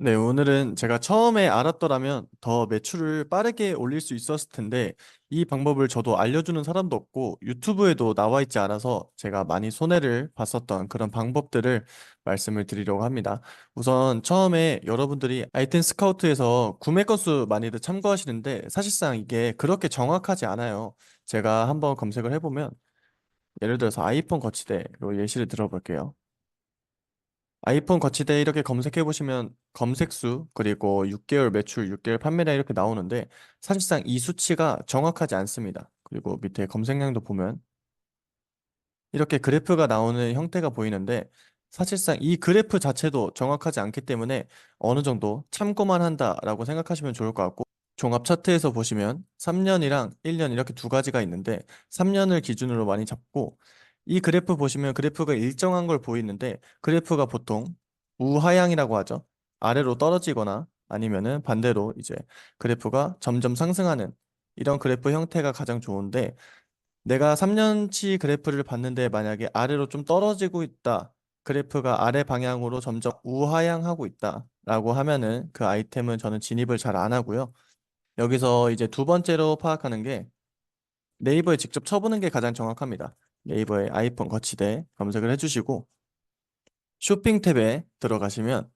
네, 오늘은 제가 처음에 알았더라면 더 매출을 빠르게 올릴 수 있었을 텐데, 이 방법을 저도 알려주는 사람도 없고, 유튜브에도 나와 있지 않아서 제가 많이 손해를 봤었던 그런 방법들을 말씀을 드리려고 합니다. 우선 처음에 여러분들이 아이템 스카우트에서 구매 건수 많이들 참고하시는데, 사실상 이게 그렇게 정확하지 않아요. 제가 한번 검색을 해보면, 예를 들어서 아이폰 거치대로 예시를 들어볼게요. 아이폰 거치대 이렇게 검색해 보시면 검색수 그리고 6개월 매출, 6개월 판매량 이렇게 나오는데 사실상 이 수치가 정확하지 않습니다. 그리고 밑에 검색량도 보면 이렇게 그래프가 나오는 형태가 보이는데 사실상 이 그래프 자체도 정확하지 않기 때문에 어느 정도 참고만 한다라고 생각하시면 좋을 것 같고 종합 차트에서 보시면 3년이랑 1년 이렇게 두 가지가 있는데 3년을 기준으로 많이 잡고 이 그래프 보시면 그래프가 일정한 걸 보이는데 그래프가 보통 우하향이라고 하죠. 아래로 떨어지거나 아니면은 반대로 이제 그래프가 점점 상승하는 이런 그래프 형태가 가장 좋은데 내가 3년치 그래프를 봤는데 만약에 아래로 좀 떨어지고 있다. 그래프가 아래 방향으로 점점 우하향하고 있다. 라고 하면은 그 아이템은 저는 진입을 잘 안 하고요. 여기서 이제 두 번째로 파악하는 게 네이버에 직접 쳐보는 게 가장 정확합니다. 네이버에 아이폰 거치대 검색을 해주시고 쇼핑 탭에 들어가시면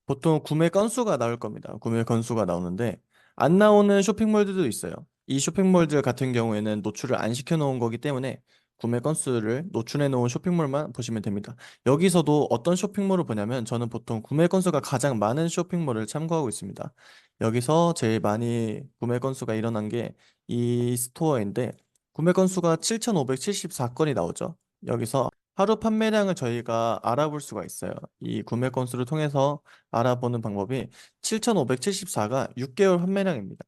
보통 구매 건수가 나올 겁니다. 구매 건수가 나오는데 안 나오는 쇼핑몰들도 있어요. 이 쇼핑몰들 같은 경우에는 노출을 안 시켜 놓은 거기 때문에 구매 건수를 노출해 놓은 쇼핑몰만 보시면 됩니다. 여기서도 어떤 쇼핑몰을 보냐면 저는 보통 구매 건수가 가장 많은 쇼핑몰을 참고하고 있습니다. 여기서 제일 많이 구매 건수가 일어난 게 이 스토어인데 구매 건수가 7,574건이 나오죠. 여기서 하루 판매량을 저희가 알아볼 수가 있어요. 이 구매 건수를 통해서 알아보는 방법이 7,574가 6개월 판매량입니다.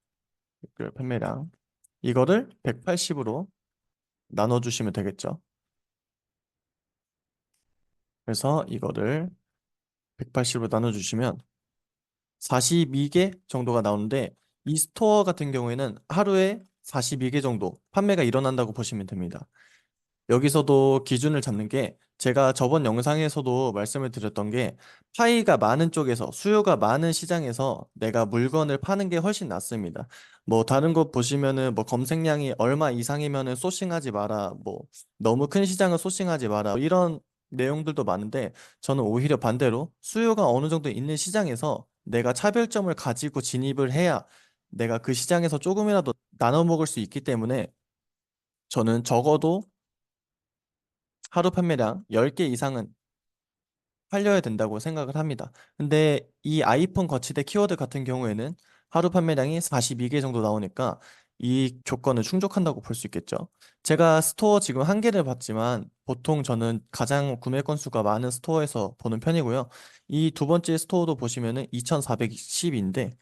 6개월 판매량. 이거를 180으로 나눠주시면 되겠죠. 그래서 이거를 180으로 나눠주시면 42개 정도가 나오는데 이 스토어 같은 경우에는 하루에 42개 정도 판매가 일어난다고 보시면 됩니다. 여기서도 기준을 잡는 게 제가 저번 영상에서도 말씀을 드렸던 게 파이가 많은 쪽에서 수요가 많은 시장에서 내가 물건을 파는 게 훨씬 낫습니다. 뭐 다른 거 보시면은 뭐 검색량이 얼마 이상이면은 소싱하지 마라. 뭐 너무 큰 시장은 소싱하지 마라. 뭐 이런 내용들도 많은데 저는 오히려 반대로 수요가 어느 정도 있는 시장에서 내가 차별점을 가지고 진입을 해야 내가 그 시장에서 조금이라도 나눠 먹을 수 있기 때문에 저는 적어도 하루 판매량 10개 이상은 팔려야 된다고 생각을 합니다. 근데 이 아이폰 거치대 키워드 같은 경우에는 하루 판매량이 42개 정도 나오니까 이 조건을 충족한다고 볼 수 있겠죠. 제가 스토어 지금 한 개를 봤지만 보통 저는 가장 구매 건수가 많은 스토어에서 보는 편이고요. 이 두 번째 스토어도 보시면은 2410인데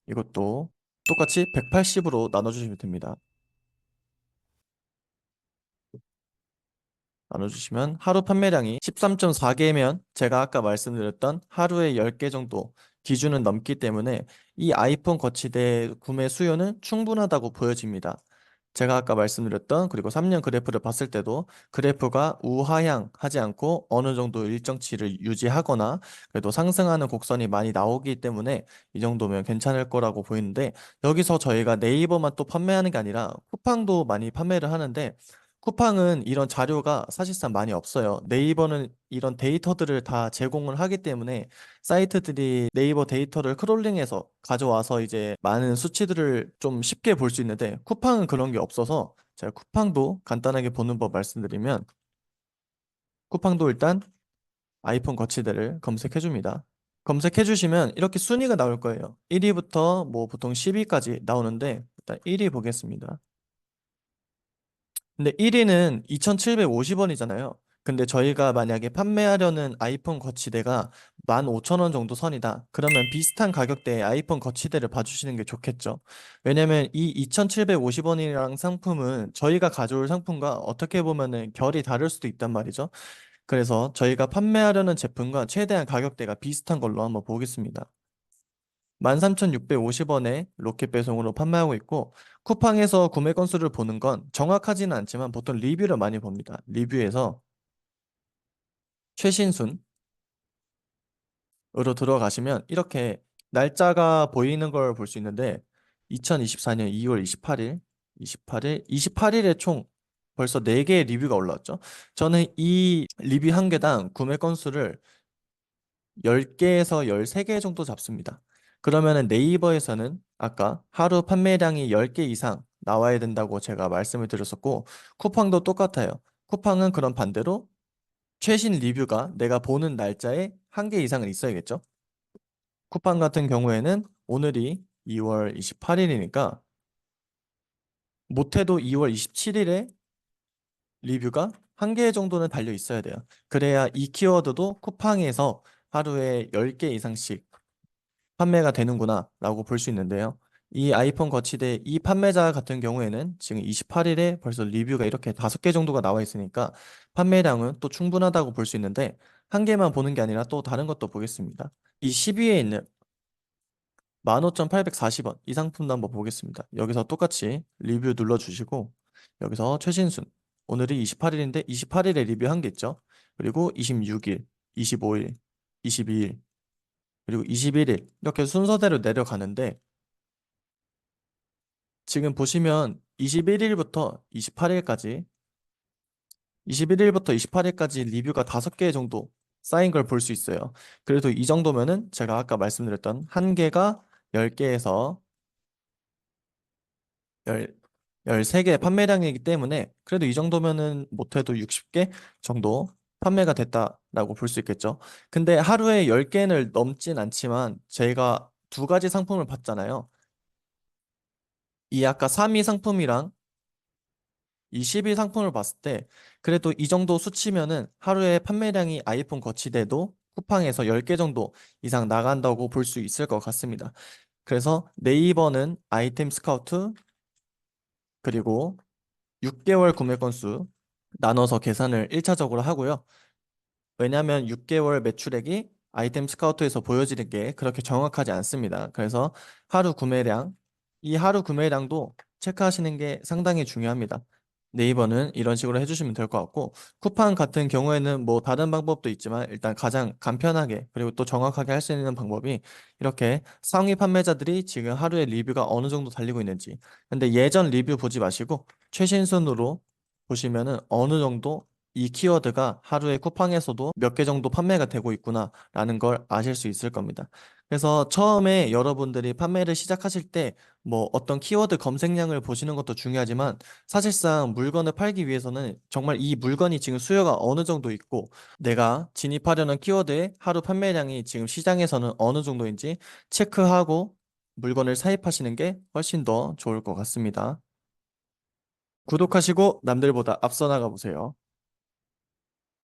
이것도 똑같이 180으로 나눠주시면 됩니다. 나눠주시면 하루 판매량이 13.4개면 제가 아까 말씀드렸던 하루에 10개 정도 기준은 넘기 때문에 이 아이폰 거치대 구매 수요는 충분하다고 보여집니다. 제가 아까 말씀드렸던 그리고 3년 그래프를 봤을 때도 그래프가 우하향하지 않고 어느 정도 일정치를 유지하거나 그래도 상승하는 곡선이 많이 나오기 때문에 이 정도면 괜찮을 거라고 보이는데 여기서 저희가 네이버만 또 판매하는 게 아니라 쿠팡도 많이 판매를 하는데 쿠팡은 이런 자료가 사실상 많이 없어요. 네이버는 이런 데이터들을 다 제공을 하기 때문에 사이트들이 네이버 데이터를 크롤링해서 가져와서 이제 많은 수치들을 좀 쉽게 볼 수 있는데 쿠팡은 그런 게 없어서 제가 쿠팡도 간단하게 보는 법 말씀드리면 쿠팡도 일단 아이폰 거치대를 검색해 줍니다. 검색해 주시면 이렇게 순위가 나올 거예요. 1위부터 뭐 보통 10위까지 나오는데 일단 1위 보겠습니다. 근데 1위는 2,750원이잖아요. 근데 저희가 만약에 판매하려는 아이폰 거치대가 15,000원 정도 선이다. 그러면 비슷한 가격대의 아이폰 거치대를 봐주시는 게 좋겠죠. 왜냐면 이 2,750원이랑 상품은 저희가 가져올 상품과 어떻게 보면은 결이 다를 수도 있단 말이죠. 그래서 저희가 판매하려는 제품과 최대한 가격대가 비슷한 걸로 한번 보겠습니다. 13,650원에 로켓 배송으로 판매하고 있고 쿠팡에서 구매 건수를 보는 건 정확하지는 않지만 보통 리뷰를 많이 봅니다. 리뷰에서 최신순으로 들어가시면 이렇게 날짜가 보이는 걸 볼 수 있는데 2024년 2월 28일에 총 벌써 4개의 리뷰가 올라왔죠. 저는 이 리뷰 한 개당 구매 건수를 10개에서 13개 정도 잡습니다. 그러면은 네이버에서는 아까 하루 판매량이 10개 이상 나와야 된다고 제가 말씀을 드렸었고, 쿠팡도 똑같아요. 쿠팡은 그런 반대로 최신 리뷰가 내가 보는 날짜에 1개 이상은 있어야겠죠. 쿠팡 같은 경우에는 오늘이 2월 28일이니까 못해도 2월 27일에 리뷰가 1개 정도는 달려 있어야 돼요. 그래야 이 키워드도 쿠팡에서 하루에 10개 이상씩 판매가 되는구나 라고 볼 수 있는데요. 이 아이폰 거치대 이 판매자 같은 경우에는 지금 28일에 벌써 리뷰가 이렇게 5개 정도가 나와 있으니까 판매량은 또 충분하다고 볼 수 있는데, 한 개만 보는 게 아니라 또 다른 것도 보겠습니다. 이 10위에 있는 15,840원 이 상품도 한번 보겠습니다. 여기서 똑같이 리뷰 눌러주시고 여기서 최신순, 오늘이 28일인데 28일에 리뷰 한 개 있죠. 그리고 26일, 25일, 22일, 그리고 21일 이렇게 순서대로 내려가는데, 지금 보시면 21일부터 28일까지 리뷰가 5개 정도 쌓인 걸 볼 수 있어요. 그래도 이 정도면은 제가 아까 말씀드렸던 한 개가 10개에서 13개 판매량이기 때문에 그래도 이 정도면은 못해도 60개 정도 판매가 됐다라고 볼 수 있겠죠. 근데 하루에 10개를 넘진 않지만 제가 두 가지 상품을 봤잖아요. 이 아까 3위 상품이랑 이 10위 상품을 봤을 때 그래도 이 정도 수치면은 하루에 판매량이 아이폰 거치대도 쿠팡에서 10개 정도 이상 나간다고 볼 수 있을 것 같습니다. 그래서 네이버는 아이템 스카우트 그리고 6개월 구매 건수 나눠서 계산을 1차적으로 하고요. 왜냐하면 6개월 매출액이 아이템 스카우트에서 보여지는 게 그렇게 정확하지 않습니다. 그래서 하루 구매량, 이 하루 구매량도 체크하시는 게 상당히 중요합니다. 네이버는 이런 식으로 해주시면 될 것 같고, 쿠팡 같은 경우에는 뭐 다른 방법도 있지만 일단 가장 간편하게 그리고 또 정확하게 할 수 있는 방법이 이렇게 상위 판매자들이 지금 하루에 리뷰가 어느 정도 달리고 있는지, 근데 예전 리뷰 보지 마시고 최신 순으로 보시면은 어느 정도 이 키워드가 하루에 쿠팡에서도 몇 개 정도 판매가 되고 있구나라는 걸 아실 수 있을 겁니다. 그래서 처음에 여러분들이 판매를 시작하실 때 뭐 어떤 키워드 검색량을 보시는 것도 중요하지만, 사실상 물건을 팔기 위해서는 정말 이 물건이 지금 수요가 어느 정도 있고 내가 진입하려는 키워드의 하루 판매량이 지금 시장에서는 어느 정도인지 체크하고 물건을 사입하시는 게 훨씬 더 좋을 것 같습니다. 구독하시고 남들보다 앞서 나가 보세요.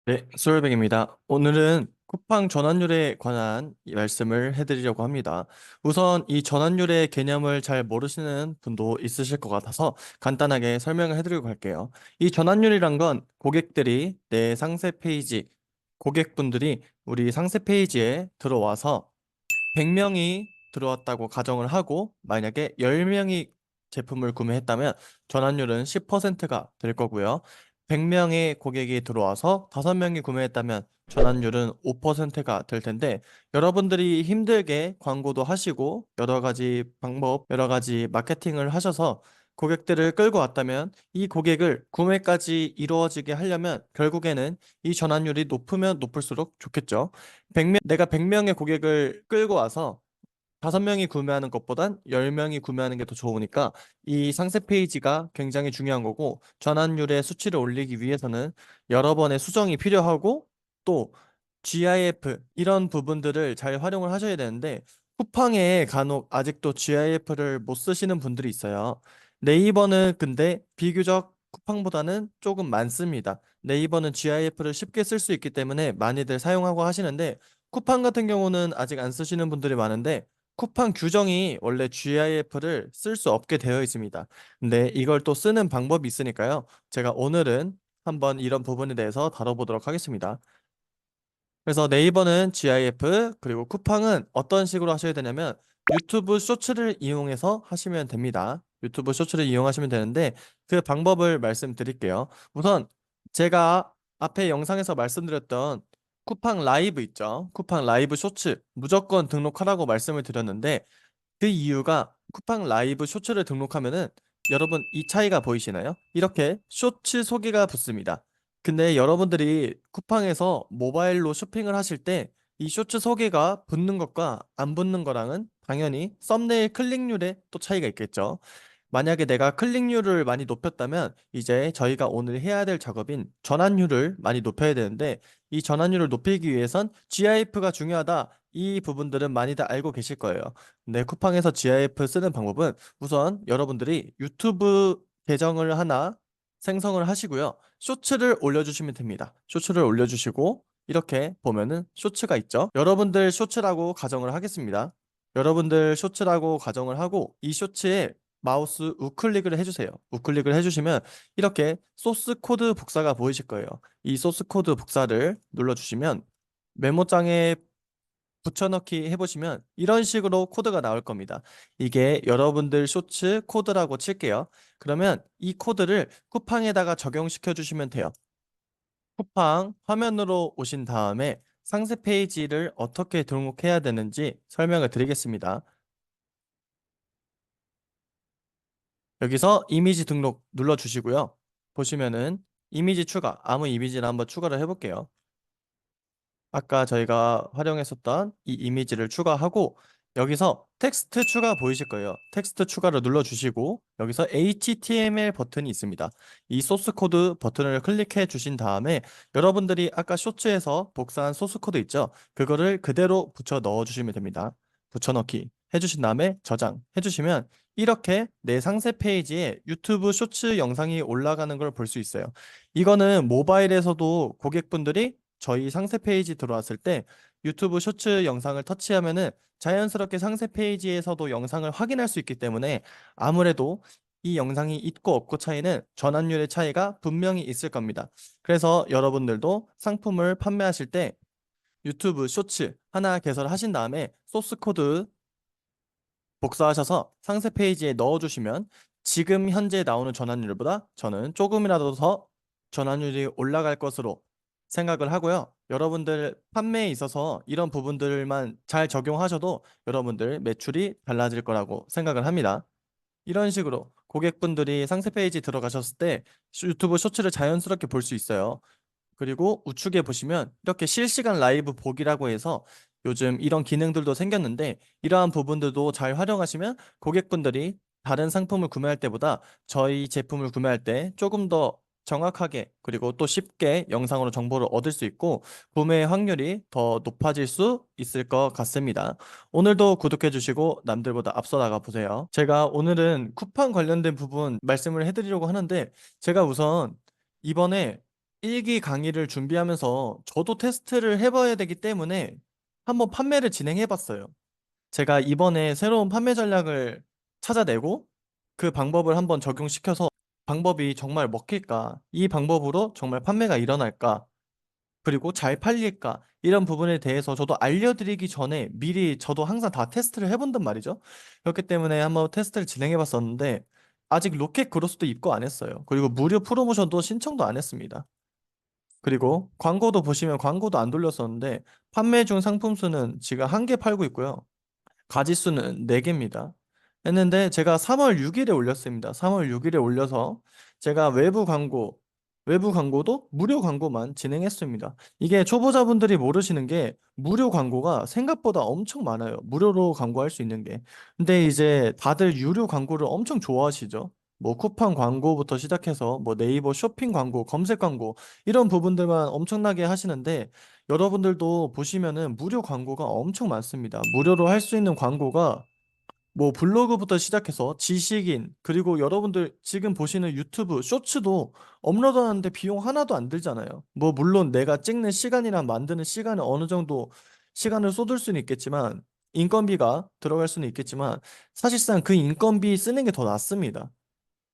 네, 솔백입니다. 오늘은 쿠팡 전환율에 관한 이 말씀을 해드리려고 합니다. 우선 이 전환율의 개념을 잘 모르시는 분도 있으실 것 같아서 간단하게 설명을 해드리고 갈게요. 이 전환율이란 건 고객들이 내 상세 페이지, 고객분들이 우리 상세 페이지에 들어와서 100명이 들어왔다고 가정을 하고 만약에 10명이 제품을 구매했다면 전환율은 10%가 될 거고요. 100명의 고객이 들어와서 5명이 구매했다면 전환율은 5%가 될 텐데, 여러분들이 힘들게 광고도 하시고 여러 가지 방법, 여러 가지 마케팅을 하셔서 고객들을 끌고 왔다면 이 고객을 구매까지 이루어지게 하려면 결국에는 이 전환율이 높으면 높을수록 좋겠죠. 내가 100명의 고객을 끌고 와서 5명이 구매하는 것보단 10명이 구매하는 게 더 좋으니까 이 상세 페이지가 굉장히 중요한 거고, 전환율의 수치를 올리기 위해서는 여러 번의 수정이 필요하고 또 GIF 이런 부분들을 잘 활용을 하셔야 되는데, 쿠팡에 간혹 아직도 GIF를 못 쓰시는 분들이 있어요. 네이버는 근데 비교적 쿠팡보다는 조금 많습니다. 네이버는 GIF를 쉽게 쓸 수 있기 때문에 많이들 사용하고 하시는데, 쿠팡 같은 경우는 아직 안 쓰시는 분들이 많은데 쿠팡 규정이 원래 GIF를 쓸 수 없게 되어 있습니다. 근데 이걸 또 쓰는 방법이 있으니까요. 제가 오늘은 한번 이런 부분에 대해서 다뤄보도록 하겠습니다. 그래서 네이버는 GIF, 그리고 쿠팡은 어떤 식으로 하셔야 되냐면 유튜브 쇼츠를 이용해서 하시면 됩니다. 유튜브 쇼츠를 이용하시면 되는데 그 방법을 말씀드릴게요. 우선 제가 앞에 영상에서 말씀드렸던 쿠팡 라이브 있죠? 쿠팡 라이브 쇼츠 무조건 등록하라고 말씀을 드렸는데 그 이유가 쿠팡 라이브 쇼츠를 등록하면은 여러분 이 차이가 보이시나요? 이렇게 쇼츠 소개가 붙습니다. 근데 여러분들이 쿠팡에서 모바일로 쇼핑을 하실 때 이 쇼츠 소개가 붙는 것과 안 붙는 거랑은 당연히 썸네일 클릭률에 또 차이가 있겠죠. 만약에 내가 클릭률을 많이 높였다면 이제 저희가 오늘 해야 될 작업인 전환율을 많이 높여야 되는데 이 전환율을 높이기 위해선 GIF가 중요하다. 이 부분들은 많이들 알고 계실 거예요. 근데 쿠팡에서 GIF 쓰는 방법은 우선 여러분들이 유튜브 계정을 하나 생성을 하시고요. 쇼츠를 올려주시면 됩니다. 쇼츠를 올려주시고 이렇게 보면은 쇼츠가 있죠. 여러분들 쇼츠라고 가정을 하겠습니다. 여러분들 쇼츠라고 가정을 하고 이 쇼츠에 마우스 우클릭을 해주세요. 우클릭을 해주시면 이렇게 소스 코드 복사가 보이실 거예요. 이 소스 코드 복사를 눌러주시면 메모장에 붙여넣기 해보시면 이런 식으로 코드가 나올 겁니다. 이게 여러분들 쇼츠 코드라고 칠게요. 그러면 이 코드를 쿠팡에다가 적용시켜 주시면 돼요. 쿠팡 화면으로 오신 다음에 상세 페이지를 어떻게 등록해야 되는지 설명을 드리겠습니다. 여기서 이미지 등록 눌러주시고요. 보시면은 이미지 추가, 아무 이미지를 한번 추가를 해볼게요. 아까 저희가 활용했었던 이 이미지를 추가하고 여기서 텍스트 추가 보이실 거예요. 텍스트 추가를 눌러주시고 여기서 HTML 버튼이 있습니다. 이 소스 코드 버튼을 클릭해 주신 다음에 여러분들이 아까 쇼츠에서 복사한 소스 코드 있죠? 그거를 그대로 붙여 넣어 주시면 됩니다. 붙여넣기 해주신 다음에 저장해 주시면 이렇게 내 상세 페이지에 유튜브 쇼츠 영상이 올라가는 걸 볼 수 있어요. 이거는 모바일에서도 고객분들이 저희 상세 페이지 들어왔을 때 유튜브 쇼츠 영상을 터치하면은 자연스럽게 상세 페이지에서도 영상을 확인할 수 있기 때문에 아무래도 이 영상이 있고 없고 차이는 전환율의 차이가 분명히 있을 겁니다. 그래서 여러분들도 상품을 판매하실 때 유튜브 쇼츠 하나 개설하신 다음에 소스 코드 복사하셔서 상세 페이지에 넣어주시면 지금 현재 나오는 전환율보다 저는 조금이라도 더 전환율이 올라갈 것으로 생각을 하고요. 여러분들 판매에 있어서 이런 부분들만 잘 적용하셔도 여러분들 매출이 달라질 거라고 생각을 합니다. 이런 식으로 고객분들이 상세 페이지 들어가셨을 때 유튜브 쇼츠를 자연스럽게 볼 수 있어요. 그리고 우측에 보시면 이렇게 실시간 라이브 보기라고 해서 요즘 이런 기능들도 생겼는데 이러한 부분들도 잘 활용하시면 고객분들이 다른 상품을 구매할 때보다 저희 제품을 구매할 때 조금 더 정확하게 그리고 또 쉽게 영상으로 정보를 얻을 수 있고 구매 확률이 더 높아질 수 있을 것 같습니다. 오늘도 구독해 주시고 남들보다 앞서 나가 보세요. 제가 오늘은 쿠팡 관련된 부분 말씀을 해드리려고 하는데 제가 우선 이번에 일기 강의를 준비하면서 저도 테스트를 해봐야 되기 때문에 한번 판매를 진행해봤어요. 제가 이번에 새로운 판매 전략을 찾아내고 그 방법을 한번 적용시켜서 방법이 정말 먹힐까, 이 방법으로 정말 판매가 일어날까, 그리고 잘 팔릴까, 이런 부분에 대해서 저도 알려드리기 전에 미리 저도 항상 다 테스트를 해본단 말이죠. 그렇기 때문에 한번 테스트를 진행해봤었는데 아직 로켓 그로스도 입고 안 했어요. 그리고 무료 프로모션도 신청도 안 했습니다. 그리고 광고도 보시면 광고도 안 돌렸었는데 판매 중 상품 수는 지금 한 개 팔고 있고요. 가지수는 4개입니다. 했는데 제가 3월 6일에 올렸습니다. 3월 6일에 올려서 제가 외부 광고도 무료 광고만 진행했습니다. 이게 초보자분들이 모르시는 게 무료 광고가 생각보다 엄청 많아요. 무료로 광고할 수 있는 게. 근데 이제 다들 유료 광고를 엄청 좋아하시죠. 뭐 쿠팡 광고부터 시작해서 뭐 네이버 쇼핑 광고, 검색 광고 이런 부분들만 엄청나게 하시는데 여러분들도 보시면은 무료 광고가 엄청 많습니다. 무료로 할 수 있는 광고가 뭐 블로그부터 시작해서 지식인 그리고 여러분들 지금 보시는 유튜브 쇼츠도 업로드하는데 비용 하나도 안 들잖아요. 뭐 물론 내가 찍는 시간이랑 만드는 시간을 어느 정도 시간을 쏟을 수는 있겠지만 인건비가 들어갈 수는 있겠지만 사실상 그 인건비 쓰는 게 더 낫습니다.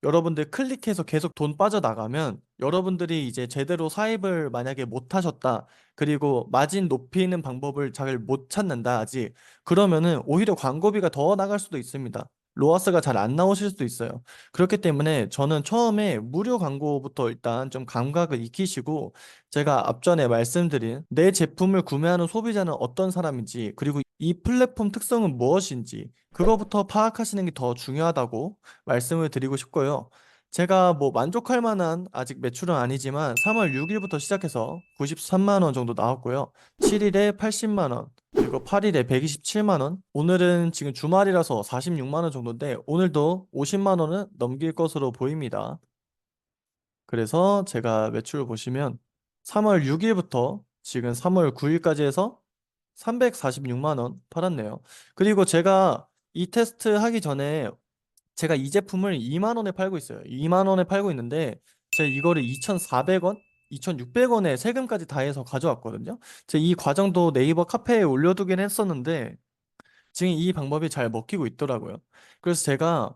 여러분들 클릭해서 계속 돈 빠져나가면 여러분들이 이제 제대로 사입을 만약에 못 하셨다. 그리고 마진 높이는 방법을 잘 못 찾는다. 아직. 그러면은 오히려 광고비가 더 나갈 수도 있습니다. 로아스가 잘 안 나오실 수도 있어요. 그렇기 때문에 저는 처음에 무료 광고부터 일단 좀 감각을 익히시고 제가 앞전에 말씀드린 내 제품을 구매하는 소비자는 어떤 사람인지 그리고 이 플랫폼 특성은 무엇인지 그거부터 파악하시는 게 더 중요하다고 말씀을 드리고 싶고요. 제가 뭐 만족할 만한 아직 매출은 아니지만 3월 6일부터 시작해서 93만 원 정도 나왔고요. 7일에 80만 원, 그리고 8일에 127만 원. 오늘은 지금 주말이라서 46만 원 정도인데 오늘도 50만 원은 넘길 것으로 보입니다. 그래서 제가 매출을 보시면 3월 6일부터 지금 3월 9일까지 해서 346만 원 팔았네요. 그리고 제가 이 테스트 하기 전에 제가 이 제품을 2만 원에 팔고 있어요. 2만 원에 팔고 있는데 제가 이거를 2,400원, 2,600원에 세금까지 다 해서 가져왔거든요. 제가 이 과정도 네이버 카페에 올려두긴 했었는데 지금 이 방법이 잘 먹히고 있더라고요. 그래서 제가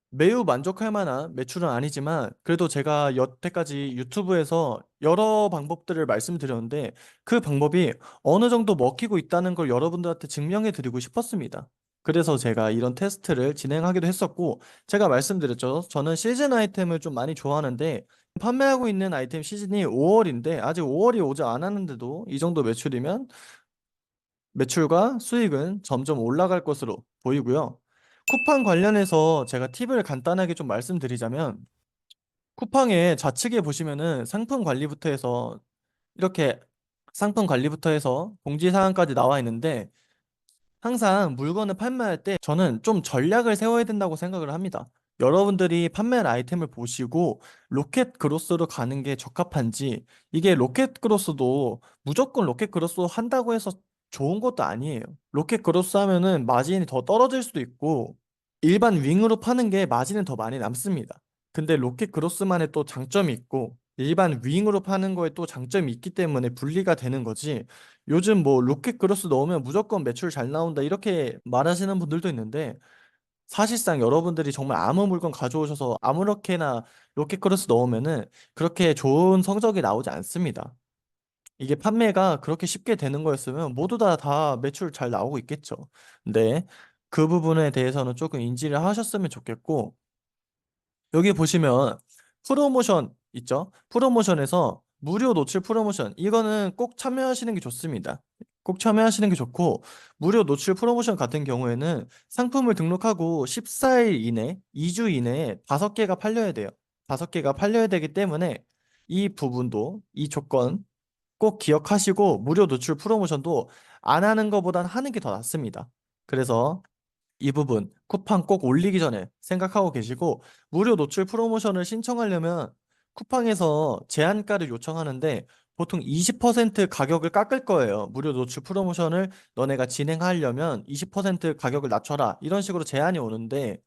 매우 만족할 만한 매출은 아니지만 그래도 제가 여태까지 유튜브에서 여러 방법들을 말씀드렸는데 그 방법이 어느 정도 먹히고 있다는 걸 여러분들한테 증명해 드리고 싶었습니다. 그래서 제가 이런 테스트를 진행하기도 했었고 제가 말씀드렸죠. 저는 시즌 아이템을 좀 많이 좋아하는데 판매하고 있는 아이템 시즌이 5월인데 아직 5월이 오지 않았는데도 이 정도 매출이면 매출과 수익은 점점 올라갈 것으로 보이고요. 쿠팡 관련해서 제가 팁을 간단하게 좀 말씀드리자면, 쿠팡의 좌측에 보시면은 상품 관리부터 해서 이렇게 상품 관리부터 해서 공지사항까지 나와 있는데, 항상 물건을 판매할 때 저는 좀 전략을 세워야 된다고 생각을 합니다. 여러분들이 판매한 아이템을 보시고 로켓 그로스로 가는 게 적합한지, 이게 로켓 그로스도 무조건 로켓 그로스 한다고 해서 좋은 것도 아니에요. 로켓 그로스 하면은 마진이 더 떨어질 수도 있고 일반 윙으로 파는 게 마진은 더 많이 남습니다. 근데 로켓 그로스만의 또 장점이 있고 일반 윙으로 파는 거에 또 장점이 있기 때문에 분리가 되는 거지. 요즘 뭐 로켓 그로스 넣으면 무조건 매출 잘 나온다 이렇게 말하시는 분들도 있는데 사실상 여러분들이 정말 아무 물건 가져오셔서 아무렇게나 로켓 크로스 넣으면은 그렇게 좋은 성적이 나오지 않습니다. 이게 판매가 그렇게 쉽게 되는 거였으면 모두 다 매출 잘 나오고 있겠죠. 근데 그 부분에 대해서는 조금 인지를 하셨으면 좋겠고 여기 보시면 프로모션 있죠? 프로모션에서 무료 노출 프로모션 이거는 꼭 참여하시는 게 좋습니다. 꼭 참여하시는 게 좋고 무료 노출 프로모션 같은 경우에는 상품을 등록하고 14일 이내, 2주 이내에 5개가 팔려야 돼요. 5개가 팔려야 되기 때문에 이 부분도 이 조건 꼭 기억하시고 무료 노출 프로모션도 안 하는 것보단 하는 게 더 낫습니다. 그래서 이 부분 쿠팡 꼭 올리기 전에 생각하고 계시고 무료 노출 프로모션을 신청하려면 쿠팡에서 제한가를 요청하는데 보통 20% 가격을 깎을 거예요. 무료 노출 프로모션을 너네가 진행하려면 20% 가격을 낮춰라. 이런 식으로 제한이 오는데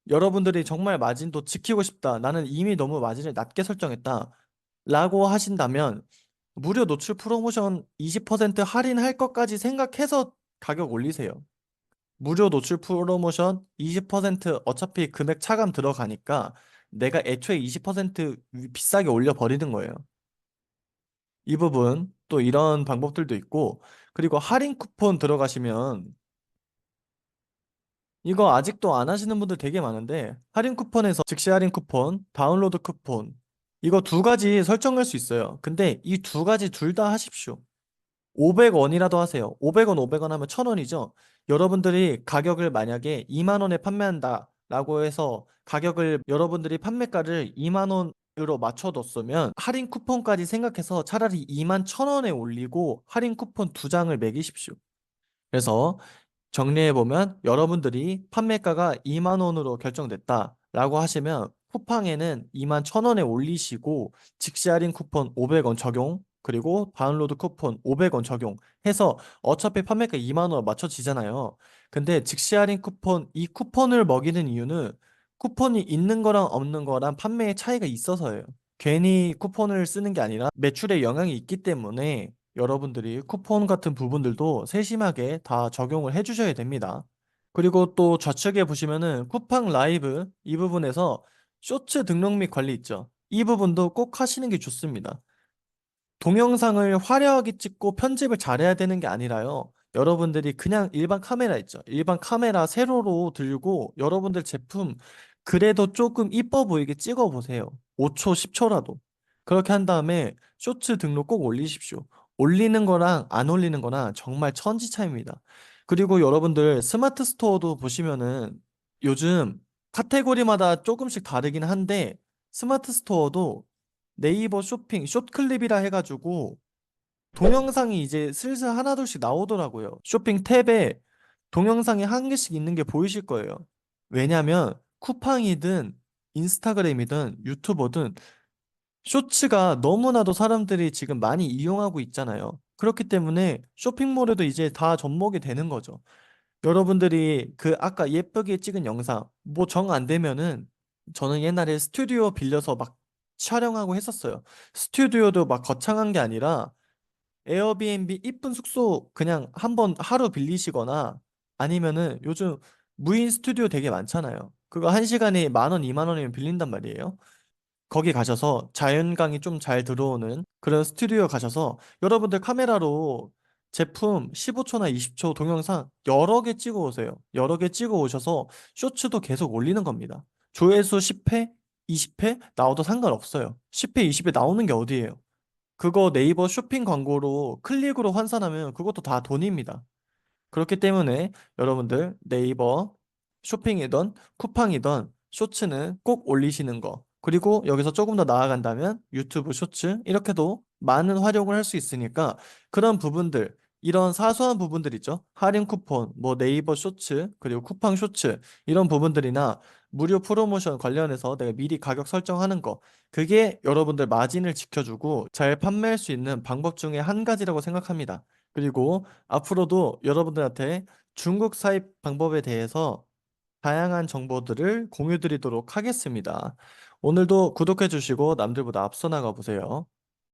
여러분들이 정말 마진도 지키고 싶다. 나는 이미 너무 마진을 낮게 설정했다. 라고 하신다면 무료 노출 프로모션 20% 할인할 것까지 생각해서 가격 올리세요. 무료 노출 프로모션 20% 어차피 금액 차감 들어가니까 내가 애초에 20% 비싸게 올려버리는 거예요. 이 부분 또 이런 방법들도 있고 그리고 할인 쿠폰 들어가시면 이거 아직도 안 하시는 분들 되게 많은데 할인 쿠폰에서 즉시 할인 쿠폰, 다운로드 쿠폰 이거 두 가지 설정할 수 있어요. 근데 이 두 가지 둘 다 하십시오. 500원이라도 하세요. 500원, 500원 하면 1000원이죠. 여러분들이 가격을 만약에 2만 원에 판매한다 라고 해서 가격을 여러분들이 판매가를 2만 원으로 맞춰뒀으면 할인 쿠폰까지 생각해서 차라리 2만 1000원에 올리고 할인 쿠폰 두 장을 매기십시오. 그래서 정리해보면 여러분들이 판매가가 2만 원으로 결정됐다라고 하시면 쿠팡에는 2만 1000원에 올리시고 직시 할인 쿠폰 500원 적용 그리고 다운로드 쿠폰 500원 적용해서 어차피 판매가 2만 원 맞춰지잖아요. 근데 직시 할인 쿠폰 이 쿠폰을 먹이는 이유는 쿠폰이 있는 거랑 없는 거랑 판매의 차이가 있어서예요. 괜히 쿠폰을 쓰는 게 아니라 매출에 영향이 있기 때문에 여러분들이 쿠폰 같은 부분들도 세심하게 다 적용을 해주셔야 됩니다. 그리고 또 좌측에 보시면은 쿠팡 라이브 이 부분에서 쇼츠 등록 및 관리 있죠. 이 부분도 꼭 하시는 게 좋습니다. 동영상을 화려하게 찍고 편집을 잘해야 되는 게 아니라요. 여러분들이 그냥 일반 카메라 있죠. 일반 카메라 세로로 들고 여러분들 제품 그래도 조금 이뻐 보이게 찍어 보세요. 5초, 10초라도. 그렇게 한 다음에 쇼츠 등록 꼭 올리십시오. 올리는 거랑 안 올리는 거랑 정말 천지 차이입니다. 그리고 여러분들 스마트 스토어도 보시면은 요즘 카테고리마다 조금씩 다르긴 한데 스마트 스토어도 네이버 쇼핑, 숏클립이라 해가지고 동영상이 이제 슬슬 하나둘씩 나오더라고요. 쇼핑 탭에 동영상이 한 개씩 있는 게 보이실 거예요. 왜냐면 쿠팡이든 인스타그램이든 유튜버든 쇼츠가 너무나도 사람들이 지금 많이 이용하고 있잖아요. 그렇기 때문에 쇼핑몰에도 이제 다 접목이 되는 거죠. 여러분들이 그 아까 예쁘게 찍은 영상 뭐 정 안 되면은 저는 옛날에 스튜디오 빌려서 막 촬영하고 했었어요. 스튜디오도 막 거창한 게 아니라 에어비앤비 이쁜 숙소 그냥 한번 하루 빌리시거나 아니면은 요즘 무인 스튜디오 되게 많잖아요. 그거 한 시간에 10,000원, 20,000원이면 빌린단 말이에요. 거기 가셔서 자연광이 좀 잘 들어오는 그런 스튜디오 가셔서 여러분들 카메라로 제품 15초나 20초 동영상 여러 개 찍어 오세요. 여러 개 찍어 오셔서 쇼츠도 계속 올리는 겁니다. 조회수 10회, 20회 나와도 상관없어요. 10회, 20회 나오는 게 어디예요? 그거 네이버 쇼핑 광고로 클릭으로 환산하면 그것도 다 돈입니다. 그렇기 때문에 여러분들 네이버 쇼핑이든 쿠팡이든 쇼츠는 꼭 올리시는 거. 그리고 여기서 조금 더 나아간다면 유튜브 쇼츠 이렇게도 많은 활용을 할 수 있으니까 그런 부분들 이런 사소한 부분들 있죠. 할인 쿠폰, 뭐 네이버 쇼츠, 그리고 쿠팡 쇼츠 이런 부분들이나 무료 프로모션 관련해서 내가 미리 가격 설정하는 거 그게 여러분들 마진을 지켜주고 잘 판매할 수 있는 방법 중에 한 가지라고 생각합니다. 그리고 앞으로도 여러분들한테 중국 사입 방법에 대해서 다양한 정보들을 공유드리도록 하겠습니다. 오늘도 구독해 주시고 남들보다 앞서 나가 보세요.